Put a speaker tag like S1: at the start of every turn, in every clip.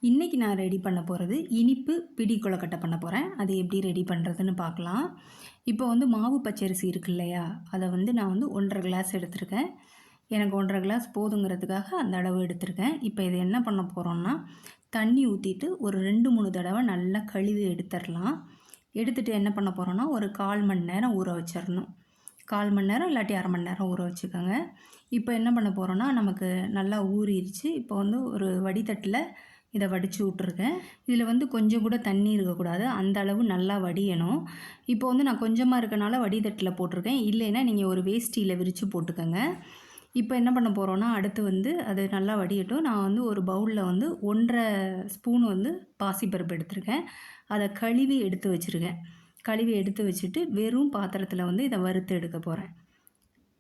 S1: இன்றைக்கி நான் ரெடி பண்ண போகிறது இனிப்பு பிடி கொழுக்கட்டை பண்ண போகிறேன். அது எப்படி ரெடி பண்ணுறதுன்னு பார்க்கலாம். இப்போ மாவு பச்சரிசி இருக்கு இல்லையா, அதை நான் 1.5 கிளாஸ் எடுத்திருக்கேன். எனக்கு 1.5 கிளாஸ் போதுங்கிறதுக்காக அந்த அளவு எடுத்திருக்கேன். இப்போ இதை என்ன பண்ண போகிறோம்னா, தண்ணி ஊற்றிட்டு ஒரு 2-3 தடவை நல்லா கழுவி எடுத்துடலாம். எடுத்துகிட்டு என்ன பண்ண போகிறோன்னா, ஒரு 1/4 மணி நேரம் ஊற வச்சிடணும். 1/4 மணி நேரம் இல்லாட்டி 1/2 மணி நேரம் ஊற வச்சுக்கோங்க. இப்போ என்ன பண்ண போகிறோன்னா, நமக்கு நல்லா ஊறிடுச்சு. இப்போ ஒரு வடிதட்டில் இதை வடித்து விட்ருக்கேன். இதில் கொஞ்சம் கூட தண்ணி இருக்கக்கூடாது, அந்த அளவு நல்லா வடியணும். இப்போ நான் கொஞ்சமாக இருக்கனால வடிதட்டில் போட்டிருக்கேன். இல்லைன்னா நீங்கள் ஒரு வேஷ்டியில் விரித்து போட்டுக்கோங்க. இப்போ என்ன பண்ண போகிறோன்னா, அடுத்து அது நல்லா வடியட்டும். நான் ஒரு பவுலில் 1.5 ஸ்பூன் பாசிப்பருப்பு எடுத்திருக்கேன். அதை கழுவி எடுத்து வச்சுருக்கேன். கழுவி எடுத்து வச்சுட்டு வெறும் பாத்திரத்தில் இதை வறுத்து எடுக்க போகிறேன்.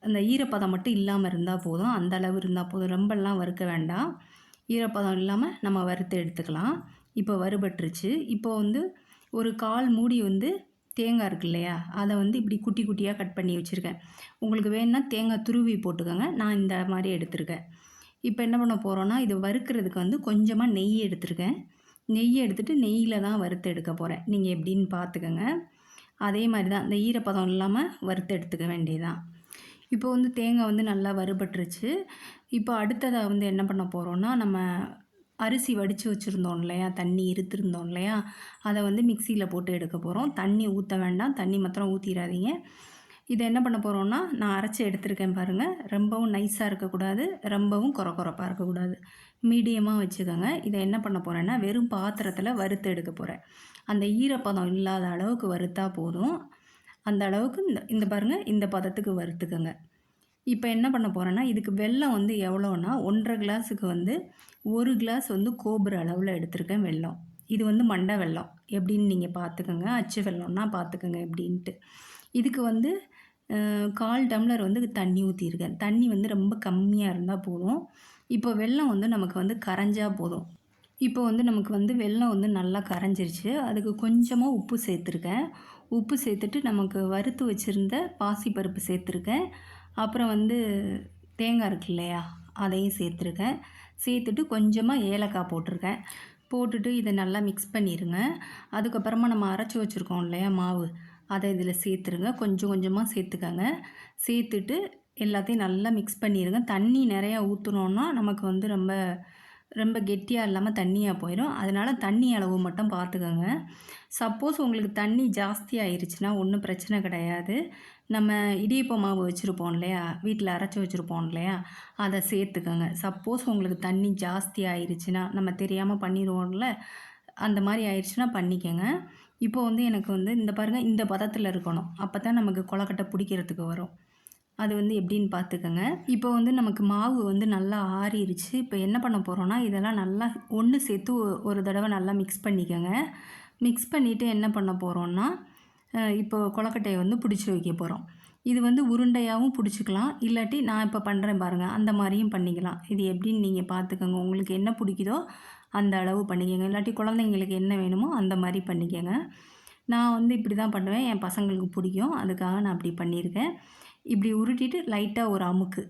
S1: அந்த ஈரப்பதம் மட்டும் இல்லாமல் இருந்தால் போதும், அந்த அளவு இருந்தால் போதும், ரொம்பலாம் வறுக்க வேண்டாம். ஈரப்பதம் இல்லாமல் நம்ம வறுத்து எடுத்துக்கலாம். இப்போ வறுபட்டுருச்சு. இப்போ ஒரு 1/4 மூடி தேங்காய் இருக்கு இல்லையா, அதை இப்படி குட்டி குட்டியாக கட் பண்ணி வச்சுருக்கேன். உங்களுக்கு வேணுன்னா தேங்காய் துருவி போட்டுக்கோங்க. நான் இந்த மாதிரி எடுத்திருக்கேன். இப்போ என்ன பண்ண போகிறோன்னா, இது வறுக்கிறதுக்கு கொஞ்சமாக நெய் எடுத்திருக்கேன். நெய்யை எடுத்துகிட்டு நெய்யில் தான் வறுத்து எடுக்க போகிறேன். நீங்கள் எப்படின்னு பார்த்துக்கோங்க. அதே மாதிரி தான் இந்த ஈரப்பதம் இல்லாமல் வறுத்து எடுத்துக்க வேண்டியதான். இப்போ தேங்காய் நல்லா வறுபட்டுருச்சு. இப்போ அடுத்ததாக என்ன பண்ண போகிறோன்னா, நம்ம அரிசி வடித்து வச்சுருந்தோம் இல்லையா, தண்ணி இருத்திருந்தோம் இல்லையா, அதை மிக்சியில் போட்டு எடுக்க போகிறோம். தண்ணி ஊற்ற வேண்டாம், தண்ணி மாத்திரம் ஊற்றிடாதீங்க. இதை என்ன பண்ண போகிறோன்னா, நான் அரைச்சி எடுத்திருக்கேன் பாருங்கள். ரொம்பவும் நைஸாக இருக்கக்கூடாது, ரொம்பவும் கொரப்பாக இருக்கக்கூடாது, மீடியமாக வச்சுக்கோங்க. இதை என்ன பண்ண போகிறேன்னா, வெறும் பாத்திரத்தில் வறுத்து எடுக்க போகிறேன். அந்த ஈரப்பதம் இல்லாத அளவுக்கு வறுத்தா போதும். அந்த அளவுக்கு இந்த பாருங்கள், இந்த பதத்துக்கு வறுத்துக்கோங்க. இப்போ என்ன பண்ண போகிறேன்னா, இதுக்கு வெல்லம் எவ்வளோன்னா, 1.5 கிளாஸுக்கு 1 கிளாஸ் கோபுர அளவில் எடுத்திருக்கேன் வெல்லம். இது மண்டை வெல்லம் எப்படின்னு நீங்கள் பார்த்துக்கோங்க. அச்சு வெல்லம்னா பார்த்துக்கோங்க எப்படின்ட்டு. இதுக்கு 1/4 டம்ளர் தண்ணி ஊற்றிருக்கேன். தண்ணி ரொம்ப கம்மியாக இருந்தால் போதும். இப்போ வெல்லம் நமக்கு கரைஞ்சா போதும். இப்போ நமக்கு வெல்லம் நல்லா கரைஞ்சிருச்சு. அதுக்கு கொஞ்சமாக உப்பு சேர்த்துருக்கேன். உப்பு சேர்த்துட்டு நமக்கு வறுத்து வச்சுருந்த பாசிப்பருப்பு சேர்த்துருக்கேன். அப்புறம் தேங்காய் இருக்கு இல்லையா, அதையும் சேர்த்துருக்கேன். சேர்த்துட்டு கொஞ்சமாக ஏலக்காய் போட்டிருக்கேன். போட்டுட்டு இதை நல்லா மிக்ஸ் பண்ணிடுங்க. அதுக்கப்புறமா நம்ம அரைச்சி வச்சுருக்கோம் இல்லையா மாவு, அதை இதில் சேர்த்துருங்க. கொஞ்சம் கொஞ்சமாக சேர்த்துக்கங்க. சேர்த்துட்டு எல்லாத்தையும் நல்லா மிக்ஸ் பண்ணிடுங்க. தண்ணி நிறையா ஊற்றுனோன்னா நமக்கு ரொம்ப ரொம்ப கெட்டியாக இல்லாமல் தண்ணியாக போயிடும். அதனால் தண்ணி அளவு மட்டும் பார்த்துக்கோங்க. சப்போஸ் உங்களுக்கு தண்ணி ஜாஸ்தி ஆயிடுச்சுன்னா ஒன்றும் பிரச்சனை கிடையாது. நம்ம இடியப்ப மாவு வச்சுருப்போம் இல்லையா, வீட்டில் அரைச்சி வச்சுருப்போம் இல்லையா, அதை சேர்த்துக்கோங்க. சப்போஸ் உங்களுக்கு தண்ணி ஜாஸ்தி ஆயிடுச்சுன்னா, நம்ம தெரியாமல் பண்ணிடுவோம்ல, அந்த மாதிரி ஆயிடுச்சுன்னா பண்ணிக்கோங்க. இப்போ எனக்கு இந்த பாருங்கள், இந்த பதத்தில் இருக்கணும். அப்போ தான் நமக்கு கொழுக்கட்டை பிடிக்கிறதுக்கு வரும். அது எப்படின்னு பார்த்துக்கோங்க. இப்போ நமக்கு மாவு நல்லா ஆறிடுச்சு. இப்போ என்ன பண்ண போகிறோன்னா, இதெல்லாம் நல்லா ஒன்று சேர்த்து ஒரு தடவை நல்லா மிக்ஸ் பண்ணிக்கோங்க. மிக்ஸ் பண்ணிவிட்டு என்ன பண்ண போகிறோன்னா, இப்போ கொழுக்கட்டையை பிடிச்சி வைக்க போகிறோம். இது உருண்டையாகவும் பிடிச்சிக்கலாம், இல்லாட்டி நான் இப்போ பண்ணுறேன் பாருங்கள், அந்த மாதிரியும் பண்ணிக்கலாம். இது எப்படின்னு நீங்கள் பார்த்துக்கோங்க. உங்களுக்கு என்ன பிடிக்குதோ அந்த அளவு பண்ணிக்கோங்க. இல்லாட்டி குழந்தைங்களுக்கு என்ன வேணுமோ அந்த மாதிரி பண்ணிக்கோங்க. நான் இப்படி தான் பண்ணுவேன், என் பசங்களுக்கு பிடிக்கும், அதுக்காக நான் அப்படி பண்ணியிருக்கேன். இப்படி உருட்டிட்டு லைட்டாக ஒரு அமுக்கு,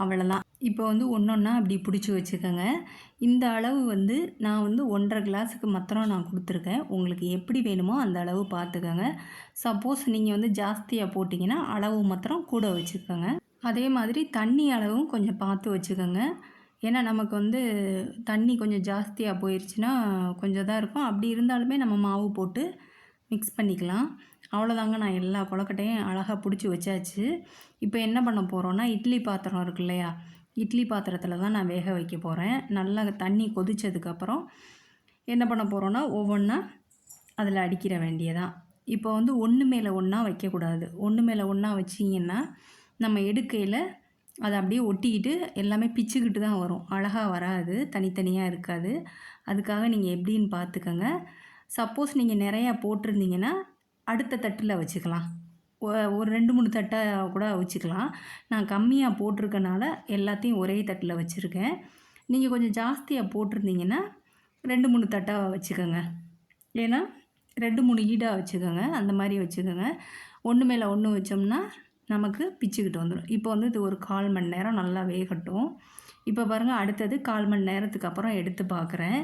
S1: அவ்வளோதான். இப்போ ஒன்றா இப்படி பிடிச்சி வச்சுக்கோங்க. இந்த அளவு நான் 1.5 கிளாஸுக்கு மாத்திரம் நான் கொடுத்துருக்கேன். உங்களுக்கு எப்படி வேணுமோ அந்த அளவு பார்த்துக்கோங்க. சப்போஸ் நீங்கள் ஜாஸ்தியாக போட்டிங்கன்னா அளவு மாத்திரம் கூட வச்சுக்கோங்க. அதே மாதிரி தண்ணி அளவும் கொஞ்சம் பார்த்து வச்சுக்கோங்க. ஏன்னா நமக்கு தண்ணி கொஞ்சம் ஜாஸ்தியாக போயிடுச்சுன்னா கொஞ்சம் தான் இருக்கும். அப்படி இருந்தாலுமே நம்ம மாவு போட்டு மிக்ஸ் பண்ணிக்கலாம். அவ்வளோதாங்க, நான் எல்லா கொழுக்கட்டையும் அழகாக பிடிச்சி வச்சாச்சு. இப்போ என்ன பண்ண போகிறோன்னா, இட்லி பாத்திரம் இருக்கு இல்லையா, இட்லி பாத்திரத்தில் தான் நான் வேக வைக்க போகிறேன். நல்லா தண்ணி கொதித்ததுக்கப்புறம் என்ன பண்ண போகிறோன்னா, ஒவ்வொன்றா அதில் அடிக்கிற வேண்டியதான். இப்போ ஒன்று மேலே ஒன்றா வைக்கக்கூடாது. ஒன்று மேலே ஒன்றா வச்சிங்கன்னா நம்ம எடுக்கையில் அதை அப்படியே ஒட்டிக்கிட்டு எல்லாமே பிச்சுக்கிட்டு தான் வரும், அழகாக வராது, தனித்தனியாக இருக்காது. அதுக்காக நீங்கள் எப்படின்னு பார்த்துக்கோங்க. சப்போஸ் நீங்கள் நிறையா போட்டிருந்தீங்கன்னா அடுத்த தட்டில் வச்சுக்கலாம். ஒரு 2-3 தட்டாக கூட வச்சுக்கலாம். நான் கம்மியாக போட்டிருக்கனால எல்லாத்தையும் ஒரே தட்டில் வச்சுருக்கேன். நீங்கள் கொஞ்சம் ஜாஸ்தியாக போட்டிருந்தீங்கன்னா 2-3 தட்டாக வச்சுக்கோங்க. ஏன்னா 2-3 ஈடாக வச்சுக்கோங்க, அந்த மாதிரி வச்சுக்கோங்க. ஒன்று மேலே ஒன்று வச்சோம்னா நமக்கு பிச்சுக்கிட்டு வந்துடும். இப்போ இது ஒரு 1/4 மணி நேரம் நல்லா வேகட்டும். இப்போ பாருங்கள், அடுத்தது 1/4 மணி நேரத்துக்கு அப்புறம் எடுத்து பார்க்குறேன்.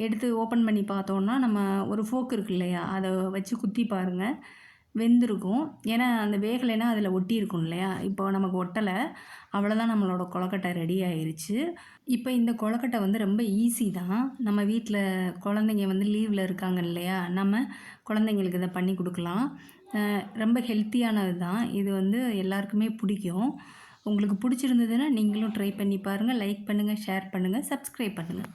S1: எடுத்து ஓப்பன் பண்ணி பார்த்தோன்னா, நம்ம ஒரு ஃபோக் இருக்கு இல்லையா, அதை வச்சு குத்தி பாருங்கள், வெந்திருக்கும். ஏன்னா அந்த வேகலைன்னா அதில் ஒட்டியிருக்கும் இல்லையா, இப்போ நமக்கு ஒட்டலை. அவ்வளோதான், நம்மளோட கொழுக்கட்டை ரெடி ஆயிருச்சு. இப்போ இந்த கொழுக்கட்டை வந்து ரொம்ப ஈஸி தான். நம்ம வீட்டில் குழந்தைங்க வந்து லீவில் இருக்காங்க இல்லையா, நம்ம குழந்தைங்களுக்கு இதை பண்ணி கொடுக்கலாம். ரொம்ப ஹெல்த்தியானது தான். இது வந்து எல்லாருக்குமே பிடிக்கும். உங்களுக்கு பிடிச்சிருந்ததுன்னா நீங்களும் ட்ரை பண்ணி பாருங்கள். லைக் பண்ணுங்கள், ஷேர் பண்ணுங்கள், சப்ஸ்கிரைப் பண்ணுங்கள்.